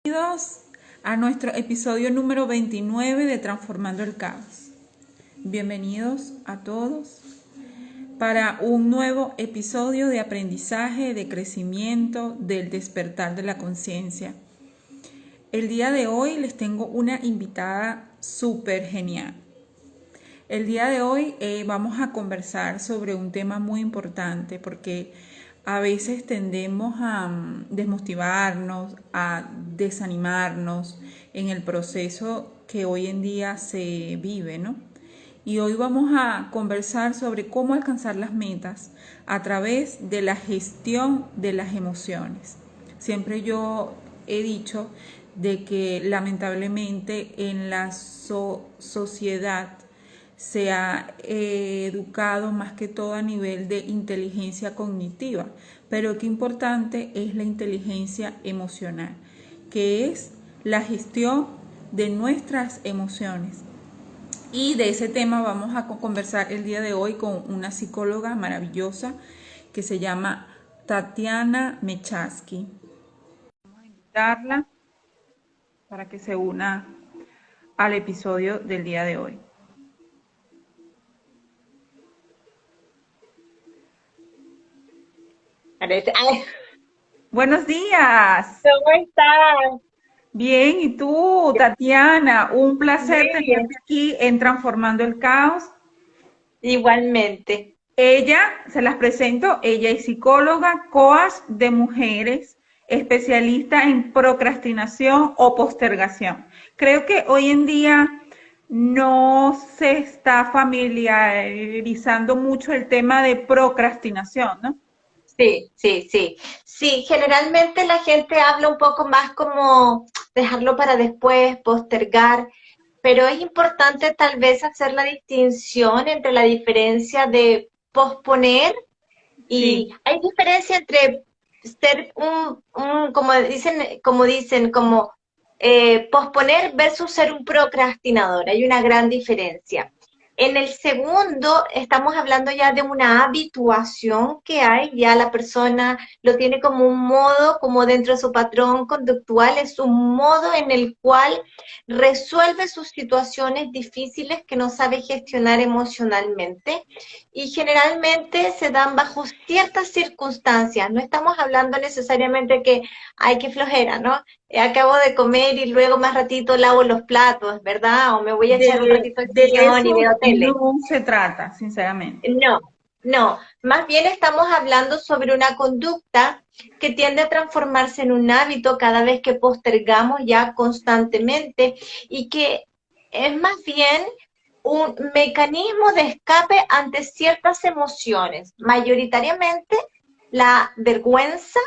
Bienvenidos a nuestro episodio número 29 de Transformando el Caos. Bienvenidos a todos para un nuevo episodio de aprendizaje, de crecimiento, del despertar de la conciencia. El día de hoy les tengo una invitada súper genial. El día de hoy vamos a conversar sobre un tema muy importante porque a veces tendemos a desmotivarnos, a desanimarnos en el proceso que hoy en día se vive, ¿no? Y hoy vamos a conversar sobre cómo alcanzar las metas a través de la gestión de las emociones. Siempre yo he dicho de que lamentablemente en la sociedad se ha educado más que todo a nivel de inteligencia cognitiva, pero qué importante es la inteligencia emocional, que es la gestión de nuestras emociones. Y de ese tema vamos a conversar el día de hoy con una psicóloga maravillosa que se llama Tatiana Mecharsky. Vamos a invitarla para que se una al episodio del día de hoy. Ay, Buenos días. ¿cómo estás? Bien, ¿y tú, Tatiana? Un placer Bien, tenerte aquí en Transformando el Caos. igualmente. Ella, se las presento, ella es psicóloga, coach de mujeres, especialista en procrastinación o postergación. Creo que hoy en día no se está familiarizando mucho el tema de procrastinación, ¿no? Sí, sí, sí. Sí, generalmente la gente habla un poco más como dejarlo para después, postergar, pero es importante tal vez hacer la distinción entre la diferencia de posponer Sí, y hay diferencia entre ser como dicen, posponer versus ser un procrastinador. Hay una gran diferencia. En el segundo, estamos hablando ya de una habituación que hay, ya la persona lo tiene como un modo, como dentro de su patrón conductual, es un modo en el cual resuelve sus situaciones difíciles que no sabe gestionar emocionalmente y generalmente se dan bajo ciertas circunstancias. No estamos hablando necesariamente que hay que flojera, ¿no? Acabo de comer y luego más ratito lavo los platos, ¿verdad? O me voy a echar un ratito al de sillón y eso veo tele. no se trata, sinceramente. No, no. Más bien estamos hablando sobre una conducta que tiende a transformarse en un hábito cada vez que postergamos ya constantemente y que es más bien un mecanismo de escape ante ciertas emociones, mayoritariamente la vergüenza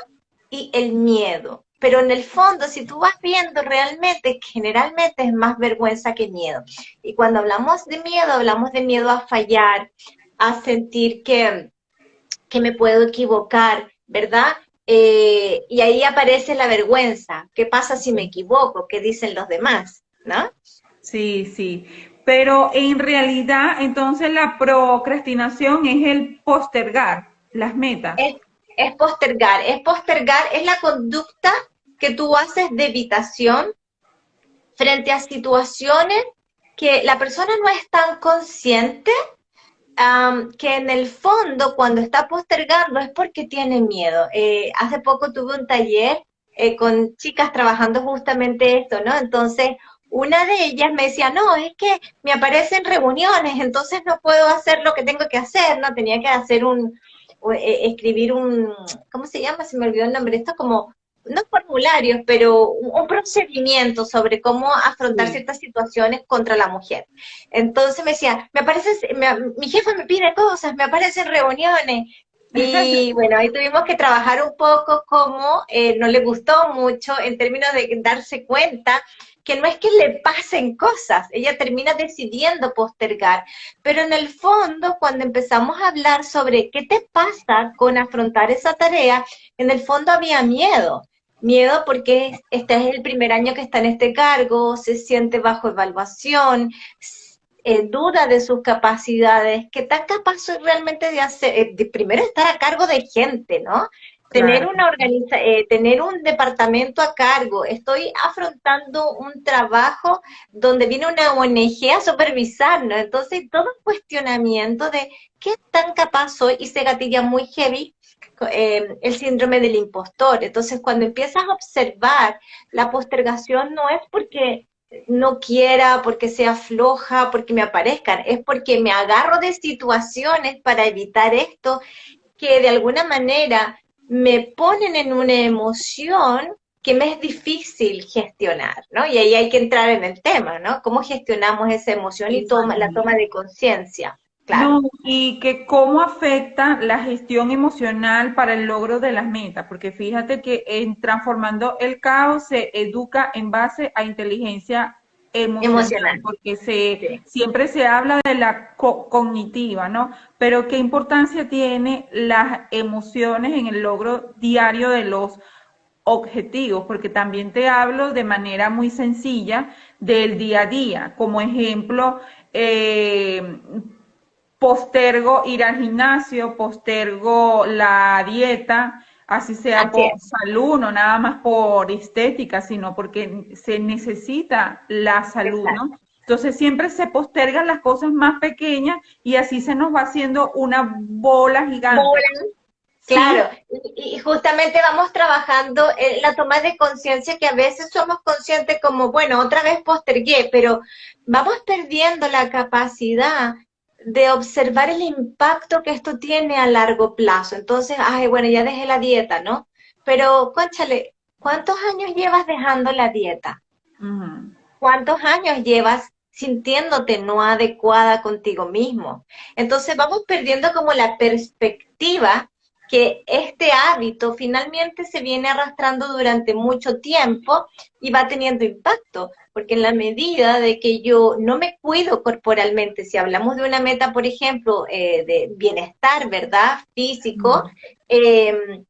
y el miedo. Pero en el fondo, si tú vas viendo realmente, generalmente es más vergüenza que miedo. Y cuando hablamos de miedo a fallar, a sentir que me puedo equivocar, ¿verdad? Y ahí aparece la vergüenza. ¿Qué pasa si me equivoco? ¿Qué dicen los demás? ¿No? Sí, sí. Pero en realidad, entonces la procrastinación es el postergar las metas. Es, es postergar, es la conducta que tú haces de evitación frente a situaciones que la persona no es tan consciente, que en el fondo cuando está postergando es porque tiene miedo. Hace poco tuve un taller con chicas trabajando justamente esto, ¿no? Entonces, una de ellas me decía, no, es que me aparecen reuniones, entonces no puedo hacer lo que tengo que hacer, ¿no? Tenía que hacer escribir un, ¿cómo se llama? Se me olvidó el nombre, esto es como no formularios, pero un procedimiento sobre cómo afrontar Sí. ciertas situaciones contra la mujer. Entonces me decía, mi jefa me pide cosas, me aparecen reuniones. Y bueno, ahí tuvimos que trabajar un poco como no le gustó mucho en términos de darse cuenta que no es que le pasen cosas, ella termina decidiendo postergar, pero en el fondo cuando empezamos a hablar sobre qué te pasa con afrontar esa tarea, en el fondo había miedo. Miedo porque este es el primer año que está en este cargo, se siente bajo evaluación, duda de sus capacidades, qué tan capaz soy realmente de hacer, de primero estar a cargo de gente, ¿no? tener claro, tener un departamento a cargo, estoy afrontando un trabajo donde viene una ONG a supervisarnos, entonces todo un cuestionamiento de qué tan capaz soy y se gatilla muy heavy el síndrome del impostor. Entonces cuando empiezas a observar la postergación no es porque no quiera, porque sea floja, porque me aparezcan, es porque me agarro de situaciones para evitar esto que de alguna manera me ponen en una emoción que me es difícil gestionar, ¿no? Y ahí hay que entrar en el tema, ¿no? ¿Cómo gestionamos esa emoción y la toma exactamente. de conciencia? Claro. No, y que cómo afecta la gestión emocional para el logro de las metas, porque fíjate que en Transformando el Caos se educa en base a inteligencia emocional, Emocional. porque Sí. siempre se habla de la cognitiva, ¿no? Pero qué importancia tiene las emociones en el logro diario de los objetivos, porque también te hablo de manera muy sencilla del día a día. Como ejemplo, postergo ir al gimnasio, postergo la dieta, así sea Así por es. salud, no nada más por estética, sino porque se necesita la salud, Exacto. ¿no? Entonces siempre se postergan las cosas más pequeñas y así se nos va haciendo una bola gigante, ¿no? Claro, Sí, y justamente vamos trabajando en la toma de conciencia que a veces somos conscientes como, bueno, otra vez postergué, pero vamos perdiendo la capacidad de observar el impacto que esto tiene a largo plazo. Entonces, ay, bueno, ya dejé la dieta, ¿no? Pero, cónchale, ¿cuántos años llevas dejando la dieta? ujú, ¿Cuántos años llevas sintiéndote no adecuada contigo mismo? Entonces vamos perdiendo como la perspectiva que este hábito finalmente se viene arrastrando durante mucho tiempo y va teniendo impacto, porque en la medida de que yo no me cuido corporalmente, si hablamos de una meta, por ejemplo, de bienestar, ¿verdad? Físico, ujú. eh,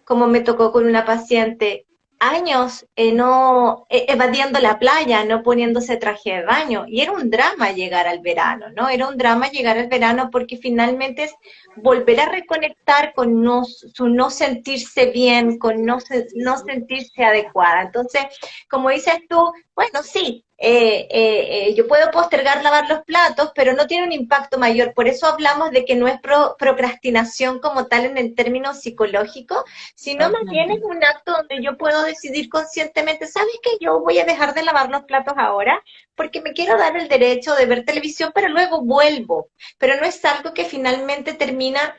como me tocó con una paciente, años no evadiendo la playa, no poniéndose traje de baño. Y era un drama llegar al verano, ¿no? Era un drama llegar al verano porque finalmente es volver a reconectar con su no sentirse bien, con no sentirse adecuada. Entonces, como dices tú, bueno, sí, yo puedo postergar lavar los platos, pero no tiene un impacto mayor. Por eso hablamos de que no es procrastinación como tal en el término psicológico, sino más bien es Ok. un acto donde yo puedo decidir conscientemente, ¿sabes qué? Yo voy a dejar de lavar los platos ahora porque me quiero dar el derecho de ver televisión, pero luego vuelvo. Pero no es algo que finalmente termina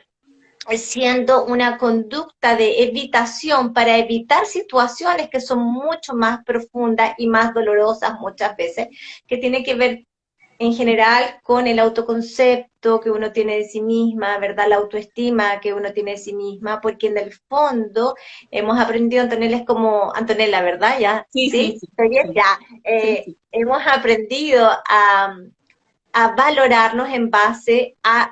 siendo una conducta de evitación para evitar situaciones que son mucho más profundas y más dolorosas muchas veces, que tiene que ver en general con el autoconcepto que uno tiene de sí misma, ¿verdad? La autoestima que uno tiene de sí misma, porque en el fondo hemos aprendido, Antonella es como, Antonella, ¿verdad? Ya, Sí, sí, ¿sí? sí, ¿Estoy bien? sí, Ya. sí, sí. Hemos aprendido a valorarnos en base a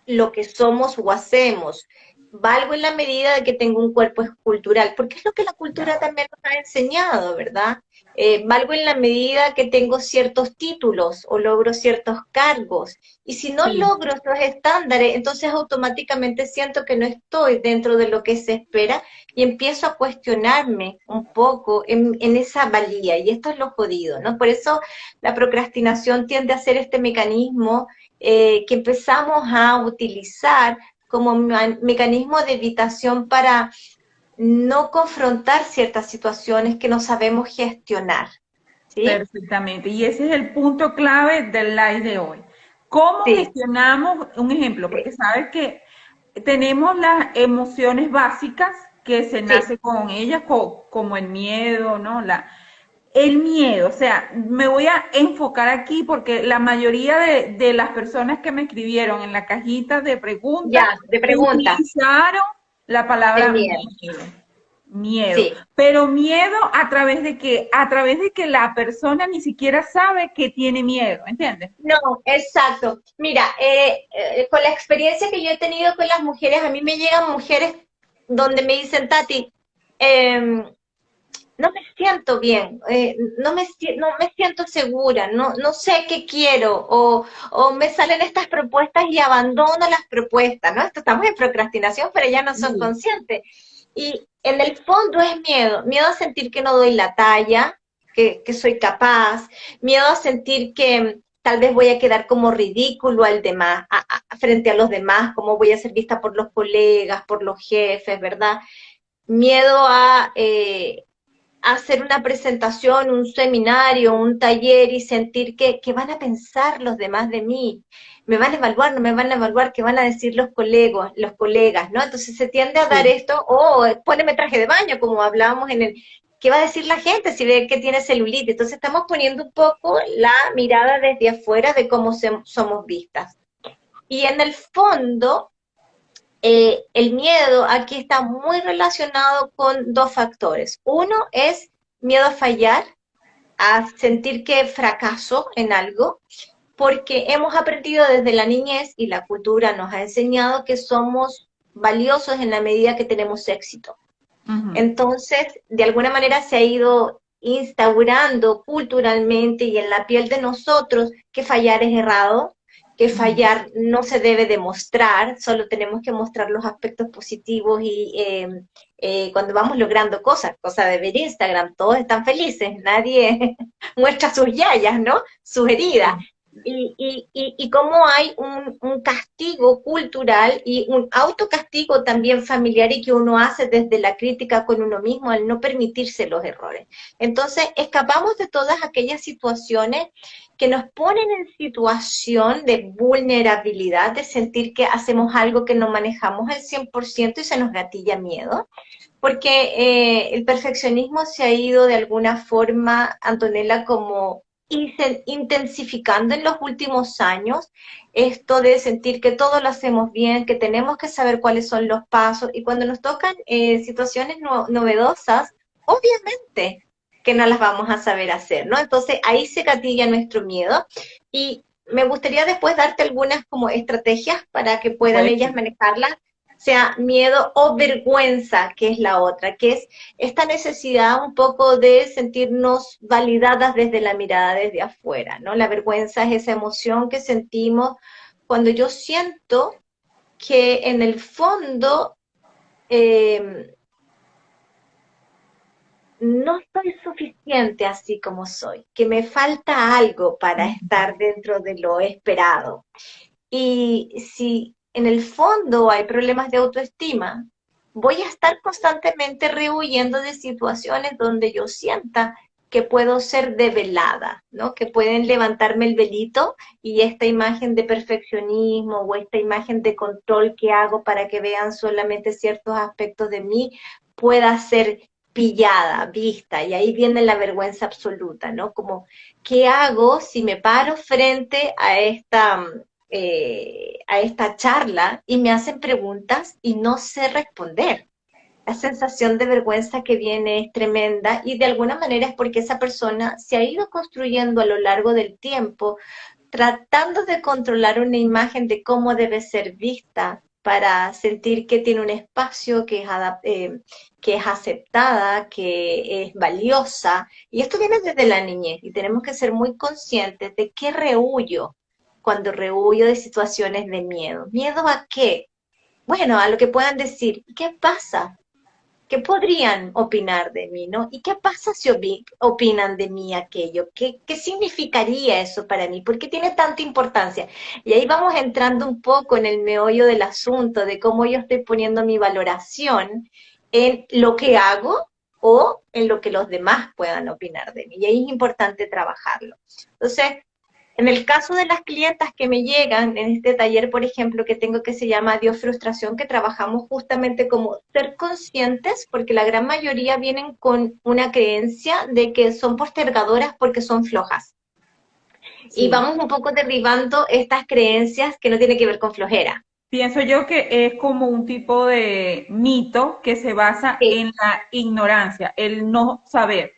lo que somos o hacemos. Valgo en la medida de que tengo un cuerpo escultural, porque es lo que la cultura también nos ha enseñado, ¿verdad? Valgo en la medida que tengo ciertos títulos o logro ciertos cargos. Y si no Sí. logro esos estándares, entonces automáticamente siento que no estoy dentro de lo que se espera y empiezo a cuestionarme un poco en esa valía. Y esto es lo jodido, ¿no? Por eso la procrastinación tiende a ser este mecanismo que empezamos a utilizar como mecanismo de evitación para no confrontar ciertas situaciones que no sabemos gestionar, ¿sí? Perfectamente. Y ese es el punto clave del live de hoy. ¿Cómo Sí, gestionamos un ejemplo? sí, Porque sabes que tenemos las emociones básicas que se sí, nace con ellas, como el miedo, ¿no? El miedo, o sea, me voy a enfocar aquí porque la mayoría de las personas que me escribieron en la cajita de preguntas ya, de pregunta, utilizaron la el palabra miedo, miedo. Miedo, sí. pero miedo a través de que, a través de que la persona ni siquiera sabe que tiene miedo, ¿entiendes? No, exacto. Mira, con la experiencia que yo he tenido con las mujeres, a mí me llegan mujeres donde me dicen, Tati, eh, no me siento bien, no me siento segura, no sé qué quiero, o me salen estas propuestas y abandono las propuestas, ¿no? Esto estamos en procrastinación, pero ya no son Sí. conscientes. Y en el fondo es miedo, miedo a sentir que no doy la talla, que soy capaz, miedo a sentir que tal vez voy a quedar como ridículo al demás, frente a los demás, cómo voy a ser vista por los colegas, por los jefes, ¿verdad? Miedo a hacer una presentación, un seminario, un taller y sentir que van a pensar los demás de mí, me van a evaluar, no me van a evaluar, qué van a decir los colegas, ¿no? Entonces se tiende a dar Sí. esto, poneme traje de baño, como hablábamos en el, ¿qué va a decir la gente si ve que tiene celulitis? Entonces estamos poniendo un poco la mirada desde afuera de cómo somos vistas. Y en el fondo, el miedo aquí está muy relacionado con dos factores. Uno es miedo a fallar, a sentir que fracaso en algo, porque hemos aprendido desde la niñez y la cultura nos ha enseñado que somos valiosos en la medida que tenemos éxito. Ujú. Entonces, de alguna manera se ha ido instaurando culturalmente y en la piel de nosotros que fallar es errado, que Ujú. fallar no se debe demostrar, solo tenemos que mostrar los aspectos positivos y cuando vamos logrando cosas, cosa de ver Instagram, todos están felices, nadie muestra sus yayas, ¿no? Sus heridas. Sí. Y cómo hay un castigo cultural y un autocastigo también familiar y que uno hace desde la crítica con uno mismo al no permitirse los errores. Entonces, escapamos de todas aquellas situaciones que nos ponen en situación de vulnerabilidad, de sentir que hacemos algo que no manejamos al 100% y se nos gatilla miedo. Porque el perfeccionismo se ha ido de alguna forma, Antonella, como intensificando en los últimos años esto de sentir que todo lo hacemos bien, que tenemos que saber cuáles son los pasos y cuando nos tocan situaciones novedosas, obviamente que no las vamos a saber hacer, ¿no? Entonces ahí se gatilla nuestro miedo y me gustaría después darte algunas como estrategias para que puedan Supuesto. ellas manejarlas, sea miedo o vergüenza, que es la otra, que es esta necesidad un poco de sentirnos validadas desde la mirada desde afuera, ¿no? La vergüenza es esa emoción que sentimos cuando yo siento que en el fondo eh, no soy suficiente así como soy, que me falta algo para estar dentro de lo esperado. Y si en el fondo hay problemas de autoestima, voy a estar constantemente rehuyendo de situaciones donde yo sienta que puedo ser develada, ¿no? Que pueden levantarme el velito y esta imagen de perfeccionismo o esta imagen de control que hago para que vean solamente ciertos aspectos de mí pueda ser pillada, vista, y ahí viene la vergüenza absoluta, ¿no? Como, ¿qué hago si me paro frente a esta charla y me hacen preguntas y no sé responder? La sensación de vergüenza que viene es tremenda y de alguna manera es porque esa persona se ha ido construyendo a lo largo del tiempo, tratando de controlar una imagen de cómo debe ser vista para sentir que tiene un espacio, que es aceptada, que es valiosa. Y esto viene desde la niñez y tenemos que ser muy conscientes de qué rehuyo cuando rehuyo de situaciones de miedo. ¿Miedo a qué? Bueno, a lo que puedan decir. ¿Qué pasa? ¿Qué podrían opinar de mí, no? ¿Y qué pasa si opinan de mí aquello? ¿Qué significaría eso para mí? ¿Por qué tiene tanta importancia? Y ahí vamos entrando un poco en el meollo del asunto, de cómo yo estoy poniendo mi valoración en lo que hago o en lo que los demás puedan opinar de mí. Y ahí es importante trabajarlo. Entonces, en el caso de las clientas que me llegan en este taller, por ejemplo, que tengo que se llama Dios Frustración, que trabajamos justamente como ser conscientes, porque la gran mayoría vienen con una creencia de que son postergadoras porque son flojas. Y Sí. vamos un poco derribando estas creencias que no tienen que ver con flojera. Pienso yo que es como un tipo de mito que se basa Sí, en la ignorancia, el no saber.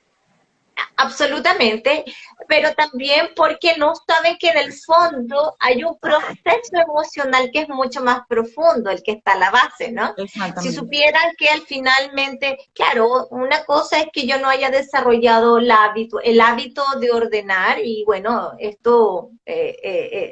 absolutamente, pero también porque no saben que en el fondo hay un proceso emocional que es mucho más profundo, el que está a la base, ¿no? Si Exactamente. supieran que al finalmente, claro, una cosa es que yo no haya desarrollado el hábito de ordenar y bueno, esto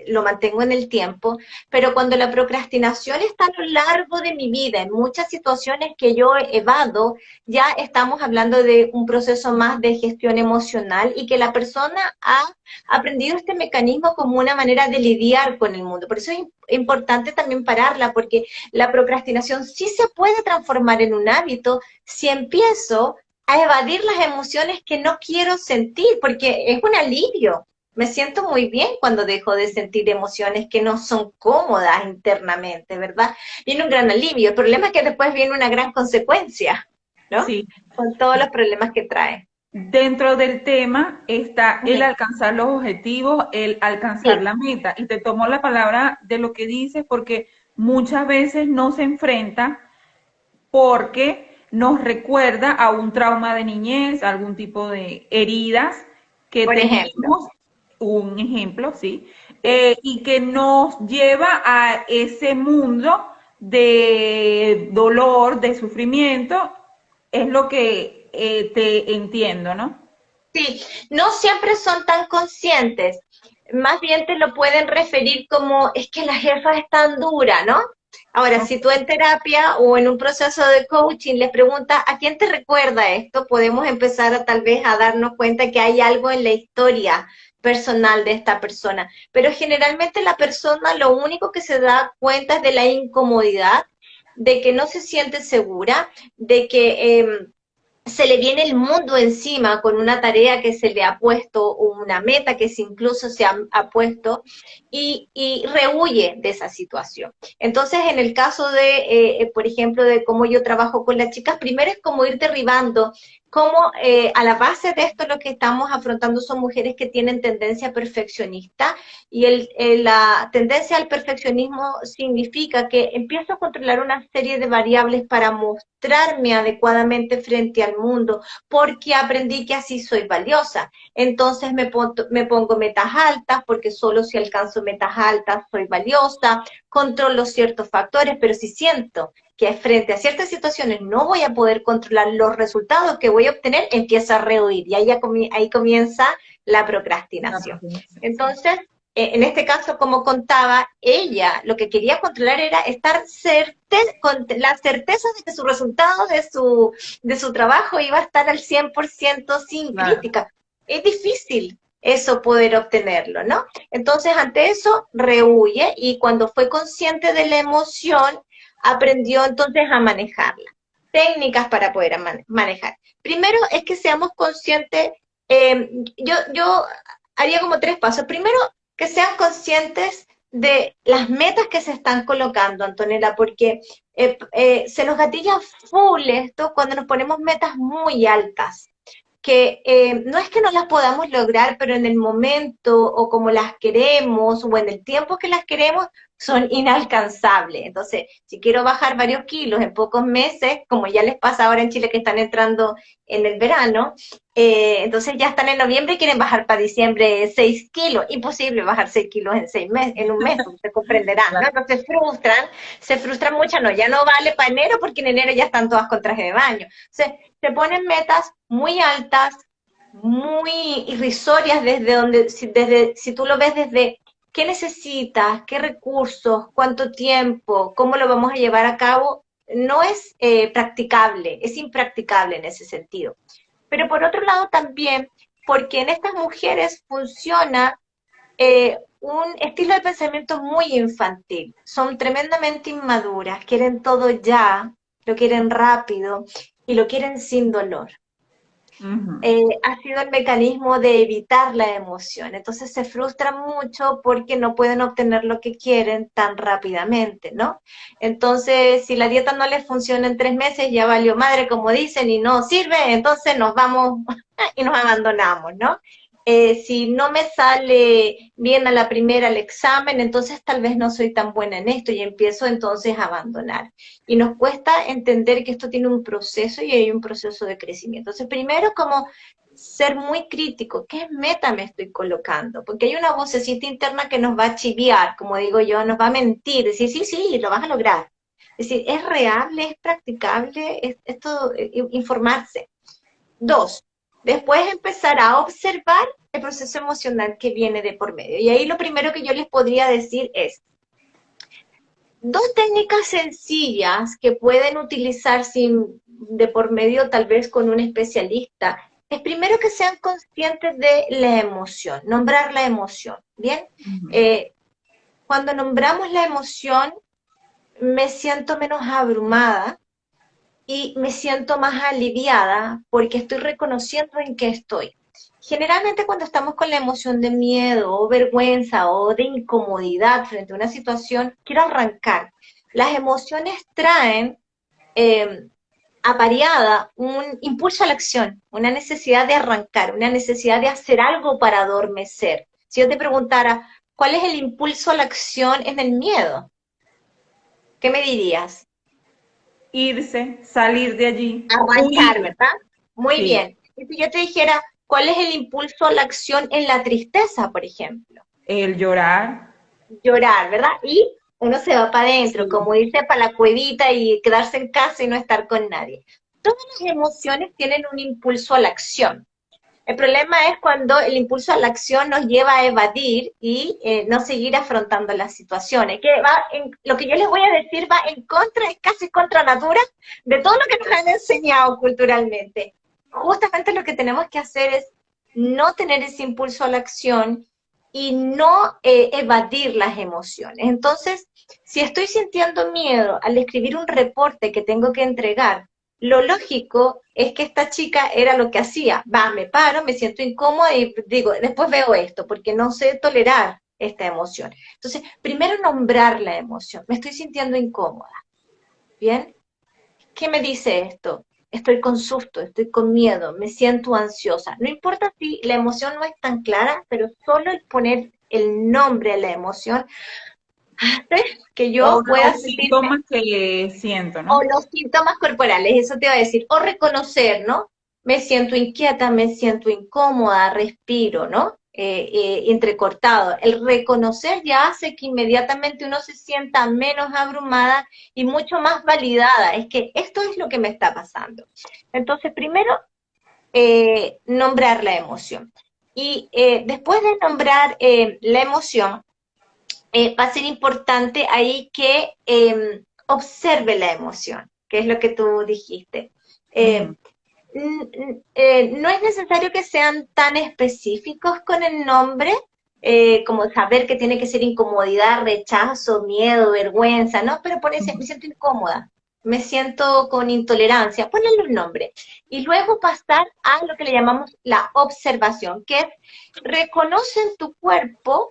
lo mantengo en el tiempo, pero cuando la procrastinación está a lo largo de mi vida, en muchas situaciones que yo evado, ya estamos hablando de un proceso más de gestión emocional y que la persona ha aprendido este mecanismo como una manera de lidiar con el mundo. Por eso es importante también pararla, porque la procrastinación sí se puede transformar en un hábito si empiezo a evadir las emociones que no quiero sentir, porque es un alivio. Me siento muy bien cuando dejo de sentir emociones que no son cómodas internamente, ¿verdad? Viene un gran alivio. El problema es que después viene una gran consecuencia, ¿no? Sí. Con todos los problemas que trae. Dentro del tema está el Ujú. alcanzar los objetivos, el alcanzar Sí, la meta. Y te tomo la palabra de lo que dices porque muchas veces no se enfrenta porque nos recuerda a un trauma de niñez, a algún tipo de heridas que por ejemplo. tenemos, un ejemplo, sí, Sí. y que nos lleva a ese mundo de dolor, de sufrimiento, es lo que te entiendo, ¿no? Sí, no siempre son tan conscientes. Más bien te lo pueden referir como, es que la jefa es tan dura, ¿no? Ahora, Ok. si tú en terapia o en un proceso de coaching les preguntas a quién te recuerda esto, podemos empezar a tal vez a darnos cuenta que hay algo en la historia personal de esta persona. Pero generalmente la persona lo único que se da cuenta es de la incomodidad, de que no se siente segura, de que se le viene el mundo encima con una tarea que se le ha puesto, una meta que se incluso ha puesto, y rehuye de esa situación. Entonces, en el caso de, por ejemplo, de cómo yo trabajo con las chicas, primero es como ir derribando, como a la base de esto lo que estamos afrontando son mujeres que tienen tendencia perfeccionista y la tendencia al perfeccionismo significa que empiezo a controlar una serie de variables para mostrarme adecuadamente frente al mundo, porque aprendí que así soy valiosa. Entonces me pongo metas altas, porque solo si alcanzo metas altas soy valiosa, controlo ciertos factores, pero si siento que frente a ciertas situaciones no voy a poder controlar los resultados que voy a obtener, empiezo a rehuir y ahí comienza la La procrastinación. procrastinación, sí. Entonces, en este caso, como contaba, ella lo que quería controlar era estar con la certeza de que su resultado de su trabajo iba a estar al 100% sin Claro. crítica. Es difícil eso poder obtenerlo, ¿no? Entonces, ante eso, rehuye y cuando fue consciente de la emoción, aprendió entonces a manejarla. Técnicas para poder manejar. Primero es que seamos conscientes, yo haría como tres pasos. Primero, que sean conscientes de las metas que se están colocando, Antonella, porque se nos gatilla full esto cuando nos ponemos metas muy altas que no es que no las podamos lograr, pero en el momento o como las queremos o en el tiempo que las queremos, son inalcanzables. Entonces, si quiero bajar varios kilos en pocos meses, como ya les pasa ahora en Chile que están entrando en el verano, entonces ya están en noviembre y quieren bajar para diciembre 6 kilos. Imposible bajar 6 kilos en 6 meses, en un mes, ustedes comprenderán, ¿no? Claro. Entonces se frustran mucho, no, ya no vale para enero porque en enero ya están todas con traje de baño. Entonces, se ponen metas muy altas, muy irrisorias si tú lo ves desde qué necesitas, qué recursos, cuánto tiempo, cómo lo vamos a llevar a cabo, no es practicable, es impracticable en ese sentido. Pero por otro lado también, porque en estas mujeres funciona un estilo de pensamiento muy infantil. Son tremendamente inmaduras, quieren todo ya, lo quieren rápido y lo quieren sin dolor. Ujú. Ha sido el mecanismo de evitar la emoción. Entonces se frustran mucho porque no pueden obtener lo que quieren tan rápidamente, ¿no? Entonces, si la dieta no les funciona en 3 meses, ya valió madre, como dicen, y no sirve, entonces nos vamos y nos abandonamos, ¿no? Si no me sale bien a la primera el examen, entonces tal vez no soy tan buena en esto y empiezo entonces a abandonar. Y nos cuesta entender que esto tiene un proceso y hay un proceso de crecimiento. Entonces, primero, como ser muy crítico. ¿Qué meta me estoy colocando? Porque hay una vocecita interna que nos va a chiviar, como digo yo, nos va a mentir, decir, sí, sí, lo vas a lograr. Es decir, ¿es real, es practicable esto, informarse? Dos, después empezar a observar el proceso emocional que viene de por medio. Y ahí lo primero que yo les podría decir es, dos técnicas sencillas que pueden utilizar sin, de por medio tal vez con un especialista, es primero que sean conscientes de la emoción, nombrar la emoción, ¿bien? Ujú. Eh, Cuando nombramos la emoción, me siento menos abrumada y me siento más aliviada porque estoy reconociendo en qué estoy. Generalmente cuando estamos con la emoción de miedo o vergüenza o de incomodidad frente a una situación, quiero arrancar. Las emociones traen eh, apareada un impulso a la acción, una necesidad de arrancar, una necesidad de hacer algo para adormecer. Si yo te preguntara, ¿cuál es el impulso a la acción en el miedo? ¿Qué me dirías? Irse, salir de allí, Arrancar, huir. ¿verdad? Muy Sí, bien. Y si yo te dijera, ¿cuál es el impulso a la acción en la tristeza, por ejemplo? el llorar. Llorar, ¿verdad? Y uno se va para adentro, Sí. como irse para la cuevita y quedarse en casa y no estar con nadie. Todas las emociones tienen un impulso a la acción. El problema es cuando el impulso a la acción nos lleva a evadir y no seguir afrontando las situaciones. Que va lo que yo les voy a decir va en contra, es casi contra natura de todo lo que nos han enseñado culturalmente. Justamente lo que tenemos que hacer es no tener ese impulso a la acción y no evadir las emociones. Entonces, si estoy sintiendo miedo al escribir un reporte que tengo que entregar, lo lógico es que esta chica era lo que hacía. Va, me paro, me siento incómoda y digo, después veo esto, porque no sé tolerar esta emoción. Entonces, primero nombrar la emoción. Me estoy sintiendo incómoda. ¿Bien? ¿Qué me dice esto? Estoy con susto, estoy con miedo, me siento ansiosa. No importa si la emoción no es tan clara, pero solo el poner el nombre a la emoción hace que O yo pueda los sentirme, síntomas que siento, o ¿no? los síntomas corporales, eso te iba a decir, o reconocer, ¿no? Me siento inquieta, me siento incómoda, respiro, ¿no? Entrecortado. El reconocer ya hace que inmediatamente uno se sienta menos abrumada y mucho más validada. Es que esto es lo que me está pasando. Entonces, primero, nombrar la emoción. Y después de nombrar la emoción, va a ser importante ahí que observe la emoción, que es lo que tú dijiste. Eh, Ujú. no es necesario que sean tan específicos con el nombre, como saber que tiene que ser incomodidad, rechazo, miedo, vergüenza, ¿no? Pero ponerse, me Ujú. siento incómoda, me siento con intolerancia, ponerle un nombre. Y luego pasar a lo que le llamamos la observación, que es reconoce en tu cuerpo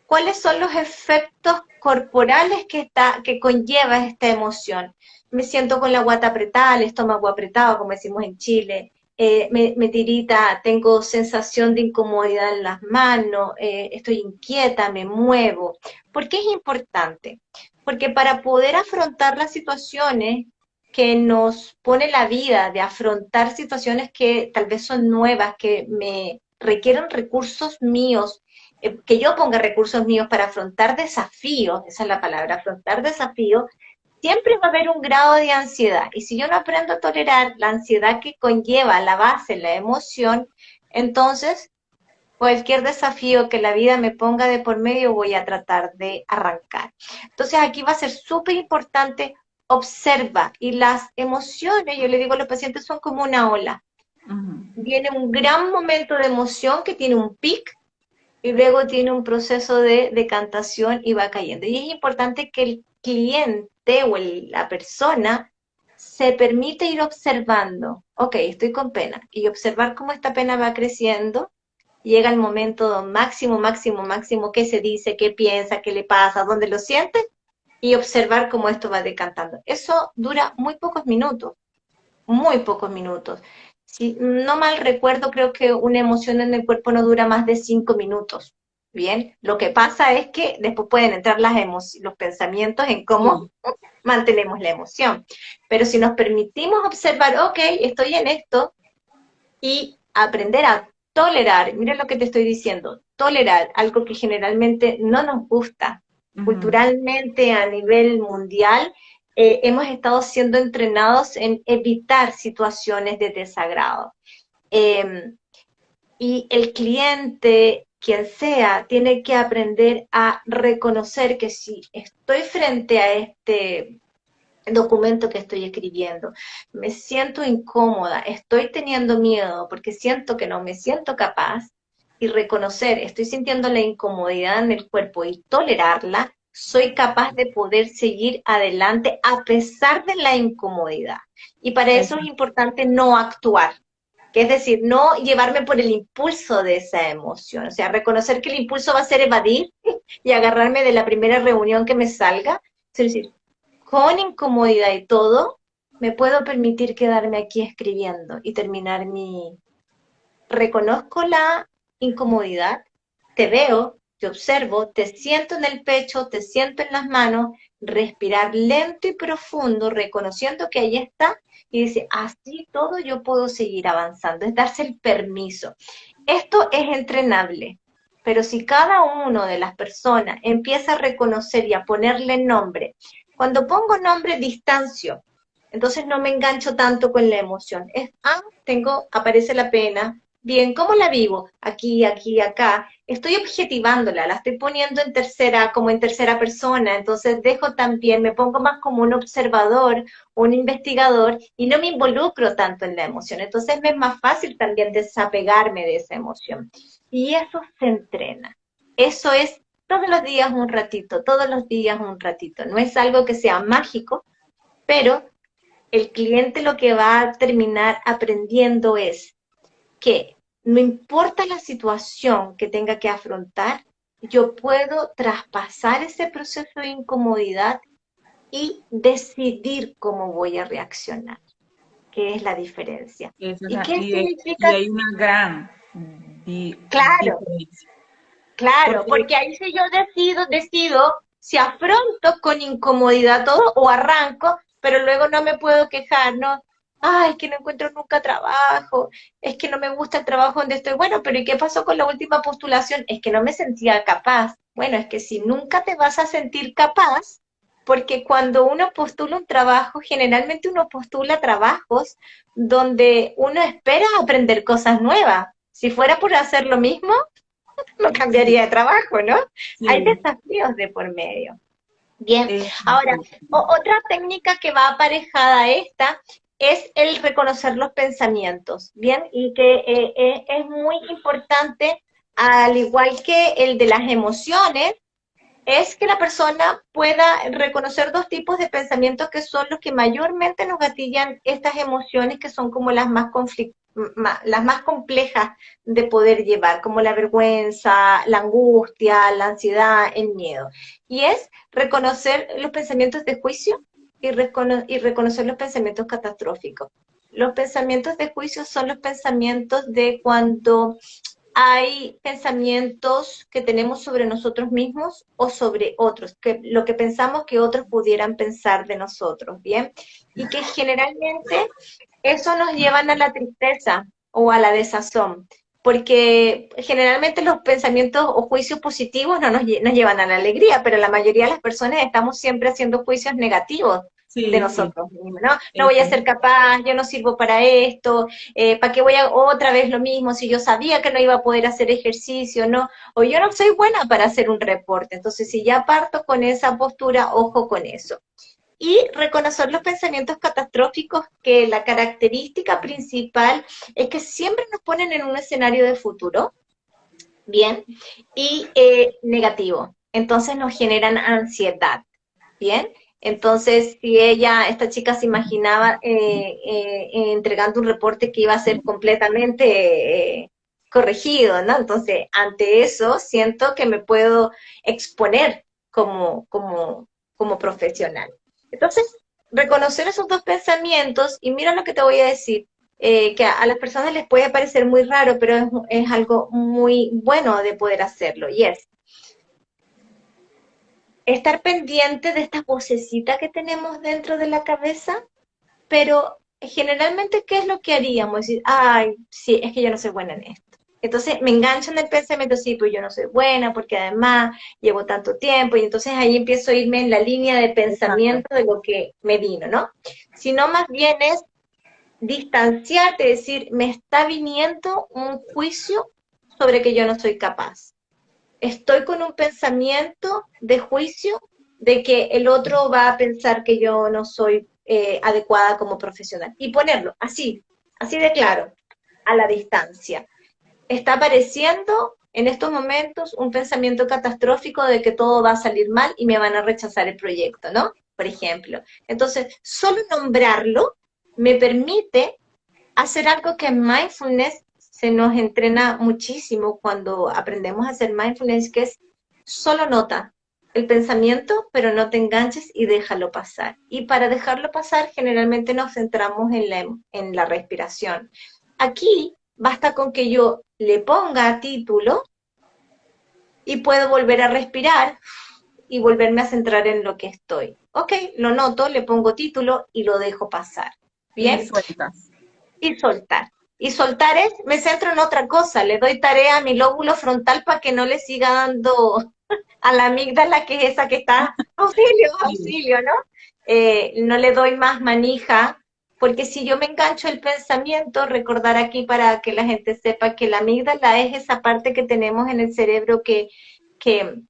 cuáles son los efectos corporales que conlleva esta emoción. Me siento con la guata apretada, el estómago apretado, como decimos en Chile, me tirita, tengo sensación de incomodidad en las manos, estoy inquieta, me muevo. ¿Por qué es importante? Porque para poder afrontar las situaciones que nos pone la vida, de afrontar situaciones que tal vez son nuevas, que me requieren recursos míos, que yo ponga recursos míos para afrontar desafíos, esa es la palabra, afrontar desafíos, siempre va a haber un grado de ansiedad. Y si yo no aprendo a tolerar la ansiedad que conlleva la base, la emoción, entonces cualquier desafío que la vida me ponga de por medio voy a tratar de arrancar. Entonces aquí va a ser súper importante, observa. Y las emociones, yo le digo a los pacientes, son como una ola. Ujú. Viene un gran momento de emoción que tiene un pic y luego tiene un proceso de decantación y va cayendo. Y es importante que el cliente o la persona se permite ir observando, ok, estoy con pena, y observar cómo esta pena va creciendo, llega el momento máximo, máximo, máximo, qué se dice, qué piensa, qué le pasa, dónde lo siente, y observar cómo esto va decantando. Eso dura muy pocos minutos, muy pocos minutos. Si no mal recuerdo, creo que una emoción en el cuerpo no dura más de 5 minutos. Bien, lo que pasa es que después pueden entrar los pensamientos en cómo Sí. mantenemos la emoción. Pero si nos permitimos observar, ok, estoy en esto, y aprender a tolerar, mira lo que te estoy diciendo, tolerar algo que generalmente no nos gusta. Ujú. Culturalmente a nivel mundial hemos estado siendo entrenados en evitar situaciones de desagrado. Eh, y el cliente, quien sea, tiene que aprender a reconocer que si estoy frente a este documento que estoy escribiendo, me siento incómoda, estoy teniendo miedo porque siento que no me siento capaz, y reconocer, estoy sintiendo la incomodidad en el cuerpo y tolerarla, soy capaz de poder seguir adelante a pesar de la incomodidad. Y para eso es Exacto. importante no actuar, que es decir, no llevarme por el impulso de esa emoción, o sea, reconocer que el impulso va a ser evadir y agarrarme de la primera reunión que me salga, es decir, con incomodidad y todo, me puedo permitir quedarme aquí escribiendo y terminar mi... Reconozco la incomodidad, te veo, te observo, te siento en el pecho, te siento en las manos, respirar lento y profundo, reconociendo que ahí está, y dice, así todo yo puedo seguir avanzando, es darse el permiso. Esto es entrenable, pero si cada uno de las personas empieza a reconocer y a ponerle nombre, cuando pongo nombre distancio, entonces no me engancho tanto con la emoción. Es, aparece la pena. Bien, ¿cómo la vivo? Aquí, aquí, acá. Estoy objetivándola, la estoy poniendo en tercera, como en tercera persona, entonces dejo también, me pongo más como un observador, un investigador, y no me involucro tanto en la emoción. Entonces me es más fácil también desapegarme de esa emoción. Y eso se entrena. Eso es todos los días un ratito, todos los días un ratito. No es algo que sea mágico, pero el cliente lo que va a terminar aprendiendo es que no importa la situación que tenga que afrontar, yo puedo traspasar ese proceso de incomodidad y decidir cómo voy a reaccionar, que es la diferencia. Eso es ¿Y qué y significa? hay una gran Claro, diferencia. claro, Porque porque ahí si yo decido si afronto con incomodidad todo o arranco, pero luego no me puedo quejar, ¿no? Ay, es que no encuentro nunca trabajo, es que no me gusta el trabajo donde estoy. Bueno, pero ¿y qué pasó con la última postulación? Es que no me sentía capaz. Bueno, es que si nunca te vas a sentir capaz, porque cuando uno postula un trabajo, generalmente uno postula trabajos donde uno espera aprender cosas nuevas. Si fuera por hacer lo mismo, no sí, cambiaría de trabajo, ¿no? Hay sí, desafíos de por medio. Bien, eh, ahora, otra técnica que va aparejada a esta es el reconocer los pensamientos, ¿bien? Y que es muy importante, al igual que el de las emociones, es que la persona pueda reconocer dos tipos de pensamientos que son los que mayormente nos gatillan estas emociones que son como las más complejas de poder llevar, como la vergüenza, la angustia, la ansiedad, el miedo. Y es reconocer los pensamientos de juicio y reconocer los pensamientos catastróficos. Los pensamientos de juicio son los pensamientos de cuando hay pensamientos que tenemos sobre nosotros mismos o sobre otros, que lo que pensamos que otros pudieran pensar de nosotros, ¿bien? Y que generalmente eso nos llevan a la tristeza o a la desazón, porque generalmente los pensamientos o juicios positivos no nos llevan a la alegría, pero la mayoría de las personas estamos siempre haciendo juicios negativos de sí, sí, nosotros mismos, ¿no? No voy a eso. ser capaz, yo no sirvo para esto, ¿para qué voy a otra vez lo mismo si yo sabía que no iba a poder hacer ejercicio, ¿no? O yo no soy buena para hacer un reporte. Entonces, si ya parto con esa postura, ojo con eso. Y reconocer los pensamientos catastróficos, que la característica principal es que siempre nos ponen en un escenario de futuro, ¿bien? Y negativo. Entonces nos generan ansiedad. Bien, entonces si esta chica se imaginaba entregando un reporte que iba a ser completamente corregido, ¿no? Entonces, ante eso, siento que me puedo exponer como profesional. Entonces, reconocer esos dos pensamientos, y mira lo que te voy a decir, que a las personas les puede parecer muy raro, pero es algo muy bueno de poder hacerlo, y es estar pendiente de esta vocecita que tenemos dentro de la cabeza, pero generalmente, ¿qué es lo que haríamos? Decir, ay, sí, es que yo no soy buena en esto. Entonces me engancho en el pensamiento, sí, pues yo no soy buena, porque además llevo tanto tiempo, y entonces ahí empiezo a irme en la línea de Exacto. pensamiento de lo que me vino, ¿no? Sino más bien es distanciarte, decir, me está viniendo un juicio sobre que yo no soy capaz. Estoy con un pensamiento de juicio de que el otro va a pensar que yo no soy adecuada como profesional. Y ponerlo así, así de claro, a la distancia. Está apareciendo en estos momentos un pensamiento catastrófico de que todo va a salir mal y me van a rechazar el proyecto, ¿no? Por ejemplo. Entonces, solo nombrarlo me permite hacer algo que en mindfulness se nos entrena muchísimo cuando aprendemos a hacer mindfulness, que es solo nota el pensamiento, pero no te enganches y déjalo pasar. Y para dejarlo pasar, generalmente nos centramos en la respiración. Aquí basta con que yo le ponga título y puedo volver a respirar y volverme a centrar en lo que estoy. Ok, lo noto, le pongo título y lo dejo pasar. Y Bien, sueltas. y soltar. Y soltar es, me centro en otra cosa, le doy tarea a mi lóbulo frontal para que no le siga dando a la amígdala, que es esa que está, auxilio, Sí. auxilio, ¿no? No le doy más manija, porque si yo me engancho el pensamiento, recordar aquí para que la gente sepa que la amígdala es esa parte que tenemos en el cerebro que, que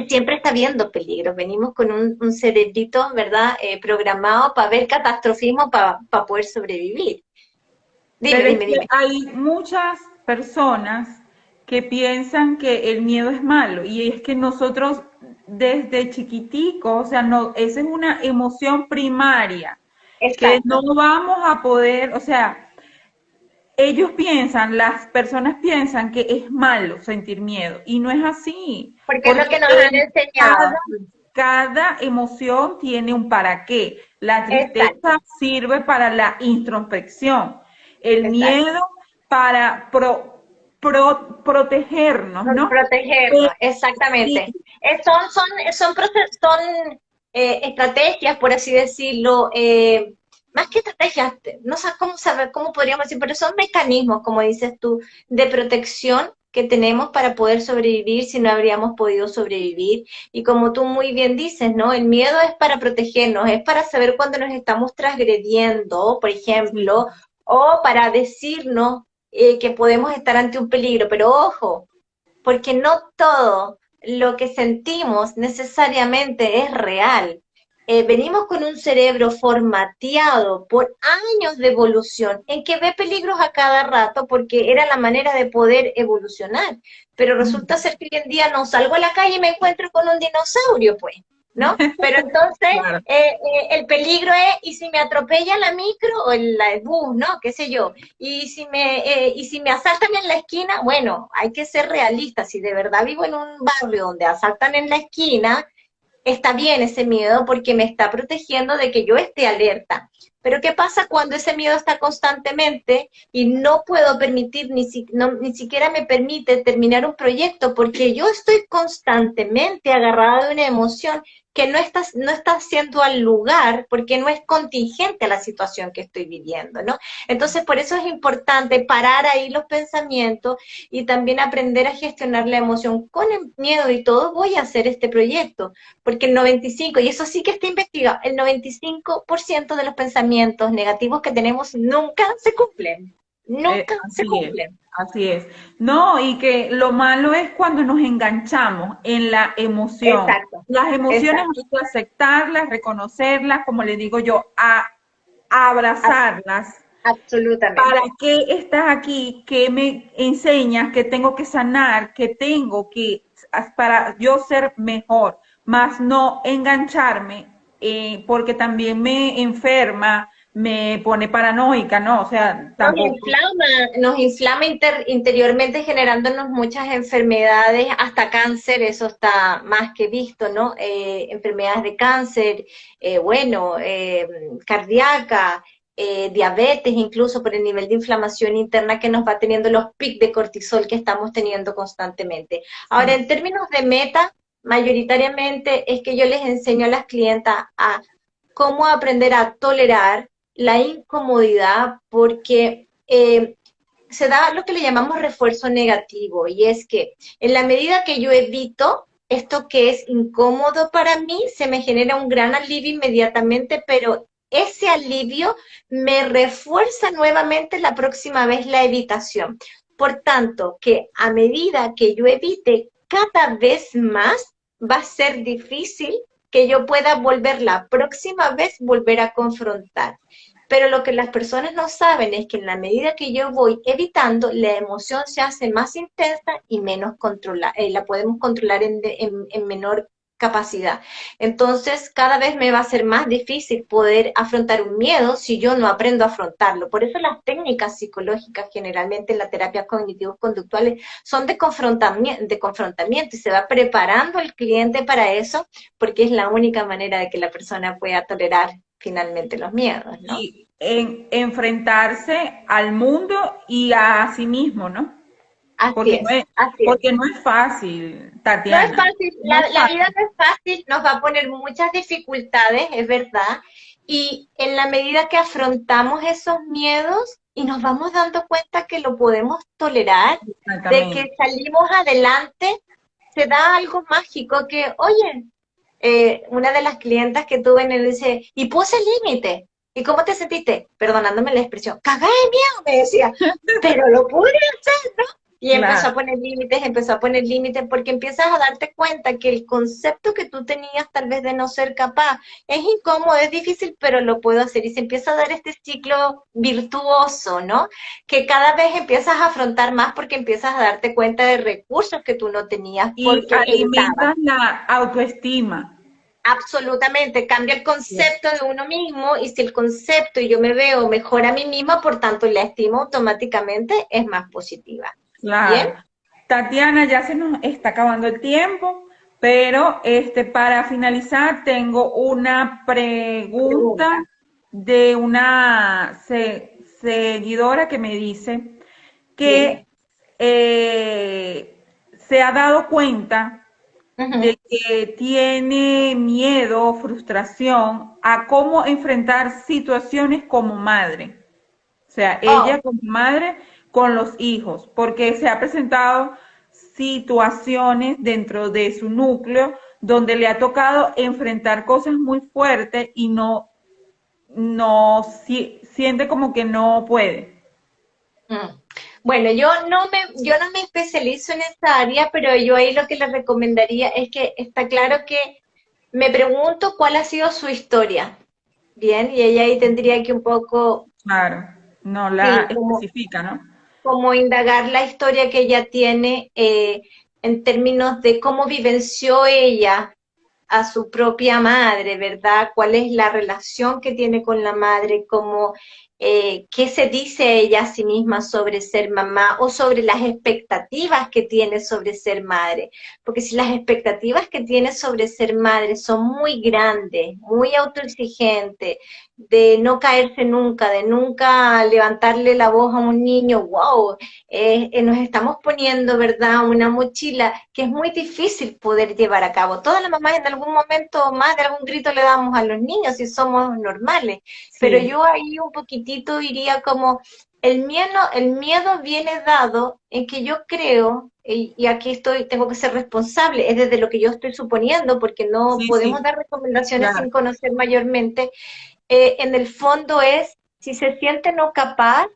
siempre está viendo peligros. Venimos con un cerebrito, ¿verdad? Programado para ver catastrofismo, para poder sobrevivir. Dime, Pero es dime, que dime. hay muchas personas que piensan que el miedo es malo y es que nosotros desde chiquiticos, o sea, no, esa es una emoción primaria que no Exacto. vamos a poder, o sea, ellos piensan, las personas piensan que es malo sentir miedo y no es así, Porque es lo porque que nos han cada, enseñado. cada emoción tiene un para qué. La tristeza Exacto, sirve para la introspección, el exacto. miedo para protegernos, ¿no? Protegernos, Sí, exactamente. Son estrategias, por así decirlo, más que estrategias, no sé cómo saber, cómo podríamos decir, pero son mecanismos, como dices tú, de protección que tenemos para poder sobrevivir si no habríamos podido sobrevivir. Y como tú muy bien dices, ¿no? El miedo es para protegernos, es para saber cuando nos estamos transgrediendo, por sí. ejemplo, o para decirnos que podemos estar ante un peligro. Pero ojo, porque no todo lo que sentimos necesariamente es real. Venimos con un cerebro formateado por años de evolución en que ve peligros a cada rato porque era la manera de poder evolucionar. Pero resulta ser que hoy en día no salgo a la calle y me encuentro con un dinosaurio, pues, ¿no? Pero entonces Claro. el peligro es, ¿y si me atropella la micro o el bus, ¿no? ¿Qué sé yo? Y si me asaltan en la esquina, bueno, hay que ser realistas. Si de verdad vivo en un barrio donde asaltan en la esquina, está bien ese miedo porque me está protegiendo de que yo esté alerta. Pero ¿qué pasa cuando ese miedo está constantemente y no puedo permitir, ni siquiera me permite terminar un proyecto porque yo estoy constantemente agarrada de una emoción que no está haciendo al lugar porque no es contingente a la situación que estoy viviendo, ¿no? Entonces, por eso es importante parar ahí los pensamientos y también aprender a gestionar la emoción con el miedo y todo. Voy a hacer este proyecto porque el 95%, y eso sí que está investigado, el 95% de los pensamientos negativos que tenemos nunca se cumplen. Nunca se Así es, cumplen. así es. No, y que lo malo es cuando nos enganchamos en la emoción. Exacto, Las emociones exacto. hay que aceptarlas, reconocerlas, como le digo yo, A- abrazarlas. ¿Para absolutamente. qué estás aquí? ¿Qué me enseñas? ¿Qué tengo que sanar? ¿Qué tengo que para yo ser mejor? Más no engancharme, porque también me enferma, me pone paranoica, ¿no? O sea, tampoco. Nos inflama interiormente generándonos muchas enfermedades, hasta cáncer, eso está más que visto, ¿no? Enfermedades de cáncer, bueno, cardíaca, diabetes, incluso por el nivel de inflamación interna que nos va teniendo los picos de cortisol que estamos teniendo constantemente. Ahora, Sí. en términos de meta, mayoritariamente es que yo les enseño a las clientas a cómo aprender a tolerar la incomodidad porque se da lo que le llamamos refuerzo negativo, y es que en la medida que yo evito esto que es incómodo para mí, se me genera un gran alivio inmediatamente, pero ese alivio me refuerza nuevamente la próxima vez la evitación. Por tanto, que a medida que yo evite cada vez más, va a ser difícil que yo pueda volver la próxima vez, volver a confrontar. Pero lo que las personas no saben es que en la medida que yo voy evitando, la emoción se hace más intensa y menos controlada, la podemos controlar en menor capacidad. Entonces, cada vez me va a ser más difícil poder afrontar un miedo si yo no aprendo a afrontarlo. Por eso las técnicas psicológicas, generalmente en la terapia cognitivo-conductuales, son de confrontamiento y se va preparando el cliente para eso, porque es la única manera de que la persona pueda tolerar finalmente los miedos, ¿no? Y en enfrentarse al mundo y a sí mismo, ¿no? Así Porque es, así es. porque no es fácil, No es Tatiana. fácil, No es la vida fácil. no es fácil, nos va a poner muchas dificultades, es verdad, y en la medida que afrontamos esos miedos y nos vamos dando cuenta que lo podemos tolerar, de que Exactamente. salimos adelante, se da algo mágico que, oye, una de las clientas que tuve en él dice, y puse límite. ¿Y cómo te sentiste? Perdonándome la expresión, cagada de miedo, me decía, pero lo pude hacer, ¿no? Y Claro. empezó a poner límites, porque empiezas a darte cuenta que el concepto que tú tenías tal vez de no ser capaz es incómodo, es difícil, pero lo puedo hacer. Y se empieza a dar este ciclo virtuoso, ¿no? Que cada vez empiezas a afrontar más porque empiezas a darte cuenta de recursos que tú no tenías Y porque evitabas. alimentas la autoestima. Absolutamente, cambia el concepto de uno mismo, y si el concepto y yo me veo mejor a mí misma, por tanto la estima automáticamente es más positiva. ¿Bien? Claro. Tatiana, ya se nos está acabando el tiempo, pero para finalizar tengo una pregunta Pregunta. de una seguidora que me dice que Dime. se ha dado cuenta Ujú. de que tiene miedo o frustración a cómo enfrentar situaciones como madre. O sea, Oh, ella como madre con los hijos, porque se ha presentado situaciones dentro de su núcleo donde le ha tocado enfrentar cosas muy fuertes y siente como que no puede. mm. Bueno, yo no me especializo en esta área, pero yo ahí lo que le recomendaría es que está claro que me pregunto cuál ha sido su historia. Bien, y ella ahí tendría que un poco, Claro, no la sí, como especifica, ¿no? como indagar la historia que ella tiene, en términos de cómo vivenció ella a su propia madre, ¿verdad? ¿Cuál es la relación que tiene con la madre? ¿Cómo, qué se dice ella a sí misma sobre ser mamá, o sobre las expectativas que tiene sobre ser madre? Porque si las expectativas que tiene sobre ser madre son muy grandes, muy autoexigentes, de no caerse nunca, de nunca levantarle la voz a un niño, wow, nos estamos poniendo, ¿verdad?, una mochila que es muy difícil poder llevar a cabo. Todas las mamás en algún momento más de algún grito le damos a los niños si somos normales, pero Sí, yo ahí un poquitito diría como el miedo viene dado en que yo creo, y aquí estoy, tengo que ser responsable, es desde lo que yo estoy suponiendo, porque no sí, podemos sí, dar recomendaciones claro. sin conocer mayormente. En el fondo es, si se siente no capaz,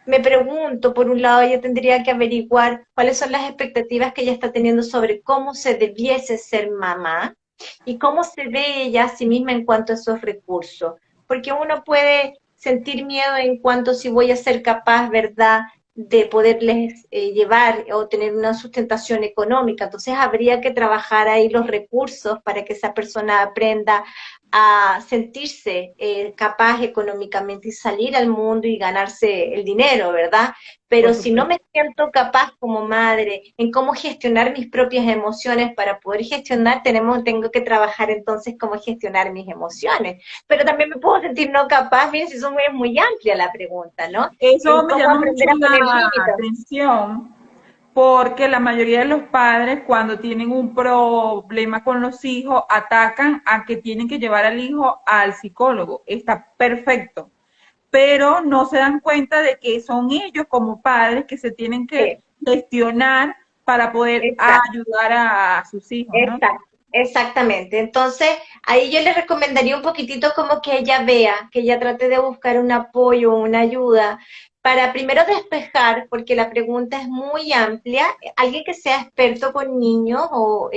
me pregunto, por un lado, ella tendría que averiguar cuáles son las expectativas que ella está teniendo sobre cómo se debiese ser mamá y cómo se ve ella a sí misma en cuanto a esos recursos. Porque uno puede sentir miedo en cuanto si voy a ser capaz, ¿verdad?, de poderles llevar o tener una sustentación económica. Entonces habría que trabajar ahí los recursos para que esa persona aprenda a sentirse capaz económicamente y salir al mundo y ganarse el dinero, ¿verdad? Por Pero si no supuesto. me siento capaz como madre en cómo gestionar mis propias emociones, para poder gestionar, tengo que trabajar entonces cómo gestionar mis emociones. Pero también me puedo sentir no capaz, bien, si es muy amplia la pregunta, ¿no? En Eso me cómo llama mucho aprender a poner la límites. atención porque la mayoría de los padres cuando tienen un problema con los hijos atacan a que tienen que llevar al hijo al psicólogo. Está perfecto, pero no se dan cuenta de que son ellos como padres que se tienen que Sí, gestionar para poder exacto. ayudar a sus hijos, ¿no? Exactamente. Entonces, ahí yo le recomendaría un poquitito como que ella vea, que ella trate de buscar un apoyo, una ayuda, para primero despejar, porque la pregunta es muy amplia, alguien que sea experto con niños o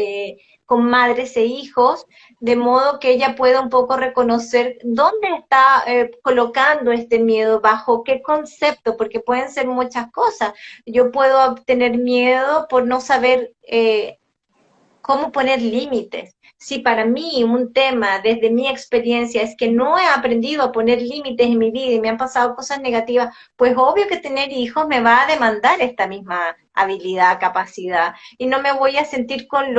con madres e hijos, de modo que ella pueda un poco reconocer dónde está colocando este miedo, bajo qué concepto, porque pueden ser muchas cosas. Yo puedo tener miedo por no saber cómo poner límites. Si para mí un tema desde mi experiencia es que no he aprendido a poner límites en mi vida y me han pasado cosas negativas, pues obvio que tener hijos me va a demandar esta misma habilidad, capacidad, y no me voy a sentir con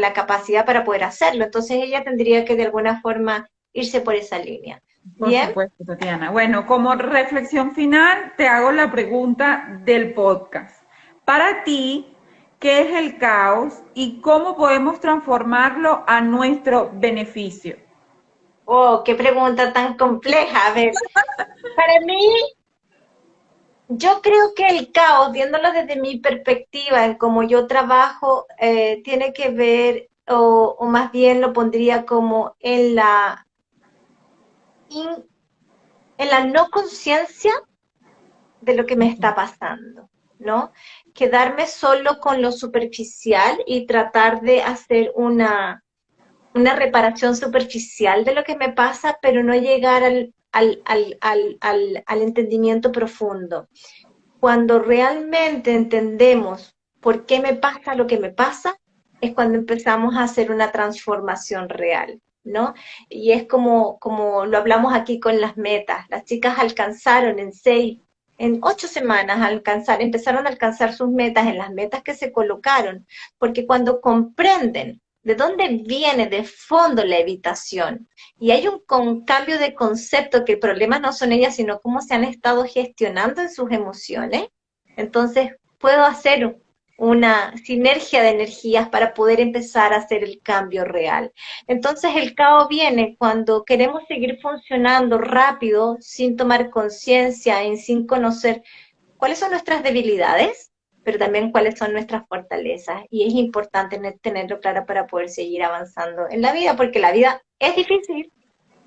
la capacidad para poder hacerlo. Entonces ella tendría que de alguna forma irse por esa línea. Por ¿Bien? supuesto, Tatiana. Bueno, como reflexión final, te hago la pregunta del podcast. Para ti, ¿qué es el caos y cómo podemos transformarlo a nuestro beneficio? Oh, qué pregunta tan compleja. A ver, para mí yo creo que el caos, viéndolo desde mi perspectiva, en cómo yo trabajo, tiene que ver, o más bien lo pondría como in- en la no conciencia de lo que me está pasando, ¿no? Quedarme solo con lo superficial y tratar de hacer una reparación superficial de lo que me pasa, pero no llegar al entendimiento profundo. Cuando realmente entendemos por qué me pasa lo que me pasa, es cuando empezamos a hacer una transformación real, ¿no? Y es como lo hablamos aquí con las metas. Las chicas alcanzaron en 8 semanas empezaron a alcanzar sus metas en las metas que se colocaron, porque cuando comprenden de dónde viene de fondo la evitación, y hay un cambio de concepto, que el problema no son ellas, sino cómo se han estado gestionando en sus emociones. Entonces, puedo hacer una sinergia de energías para poder empezar a hacer el cambio real. Entonces, el caos viene cuando queremos seguir funcionando rápido, sin tomar conciencia y sin conocer cuáles son nuestras debilidades, pero también cuáles son nuestras fortalezas. Y es importante tenerlo claro para poder seguir avanzando en la vida, porque la vida es difícil,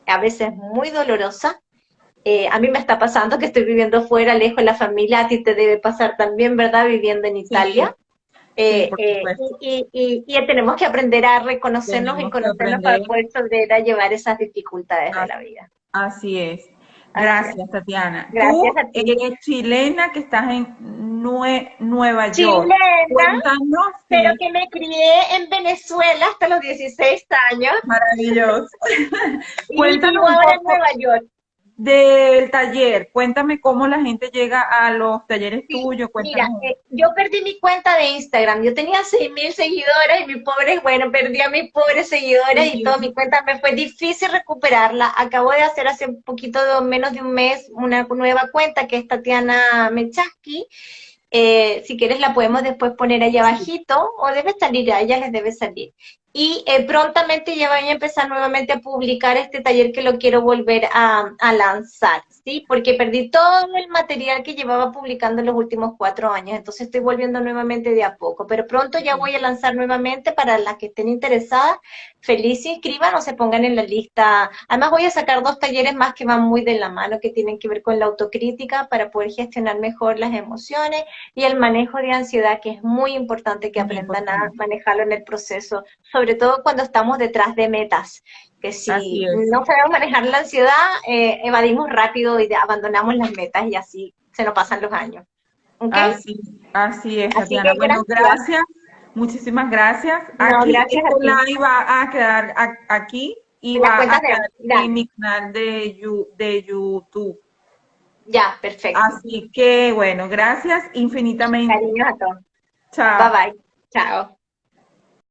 a veces muy dolorosa. A mí me está pasando que estoy viviendo fuera, lejos de la familia, a ti te debe pasar también, ¿verdad? Viviendo en Sí, Italia. sí, por supuesto. Y tenemos que aprender a reconocernos y Tenemos que conocernos para aprender. poder llevar esas dificultades de la vida. Así es. Así es. Gracias, Tatiana. Gracias Tú a ti. eres chilena que estás en Nueva York. Chilena, Cuéntanos, pero sí, que me crié en Venezuela hasta los 16 años maravilloso. y vivo Cuéntanos un ahora en poco Nueva York. del taller. Cuéntame cómo la gente llega a los talleres Sí, tuyos. mira, Cuéntanos. yo perdí mi cuenta de Instagram. Yo tenía 6.000 seguidores y mi pobre, bueno, perdí a mis pobres seguidores y toda mi cuenta me fue difícil recuperarla. Acabo de hacer hace un poquito menos de un mes una nueva cuenta que es Tatiana Mechaski. Si quieres la podemos después poner ahí abajito o debe salir, a ella les debe salir. Y prontamente ya voy a empezar nuevamente a publicar este taller que lo quiero volver a lanzar, ¿sí? Porque perdí todo el material que llevaba publicando en los últimos 4 años, entonces estoy volviendo nuevamente de a poco, pero pronto ya voy a lanzar nuevamente para las que estén interesadas. Feliz se inscriban o se pongan en la lista. Además voy a sacar 2 talleres más que van muy de la mano, que tienen que ver con la autocrítica para poder gestionar mejor las emociones y el manejo de ansiedad, que es muy importante que Muy aprendan a importante. manejarlo en el proceso, sobre todo cuando estamos detrás de metas, que Así si es. no sabemos manejar la ansiedad, evadimos rápido y abandonamos las metas y así se nos pasan los años. ¿Ok? Así es, Así que Tatiana. Bueno, gracias. gracias. Muchísimas gracias. No, Aquí, gracias a este ti. live va a quedar aquí y En las va a cuentas de... quedar en Dale. mi canal de YouTube. Ya, perfecto. Así que, bueno, gracias infinitamente. Cariños a todos. Bye Chao. bye. Chao.